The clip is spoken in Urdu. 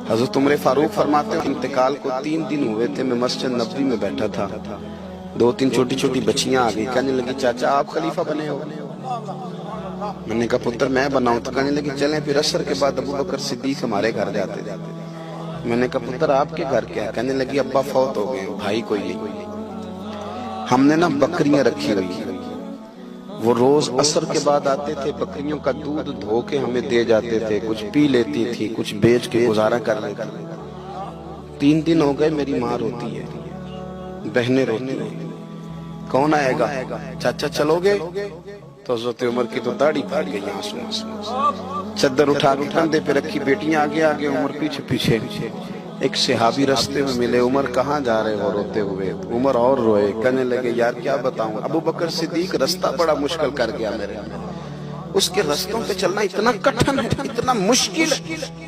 حضرت عمر فاروق فرماتے ہیں انتقال کو 3 دن ہوئے تھے، میں مسجد نبوی میں بیٹھا تھا، 2-3 چھوٹی چھوٹی بچیاں آ گئی، کہنے لگی چاچا آپ خلیفہ بنے ہو؟ میں نے کہا پتر میں بناؤں؟ تو کہنے لگی چلیں پھر عصر کے بعد ابو بکر صدیق ہمارے گھر جاتے تھے۔ میں نے کہا پتر آپ کے گھر کیا ہے؟ کہنے لگی ابا فوت ہو گئے، بھائی کوئی نہیں، ہم نے نا بکریاں رکھی ہوئی، وہ روز عصر کے بعد آتے تھے، بکریوں کا دودھ دھو کے ہمیں دے جاتے تھے، کچھ پی لیتی تھی، کچھ بیچ کے گزارا کر لیتی۔ 3 دن ہو گئے، میری ماں روتی ہے، بہنیں روتی ہیں، کون آئے گا؟ چاچا چلو گے؟ تو حضرت عمر کی تو داڑھی پھٹ گئی آنسو آنسو، چادر اٹھا کے کندھے پہ رکھی، بیٹیاں آگے آگے، عمر پیچھے پیچھے۔ ایک صحابی رستے میں ملے، عمر کہاں جا رہے ہو روتے ہوئے؟ عمر اور روئے، کہنے لگے یار کیا بتاؤں، ابو بکر صدیق رستہ بڑا مشکل کر گیا میرے، اس کے رستوں پہ چلنا اتنا کٹھن ہے، اتنا مشکل ہے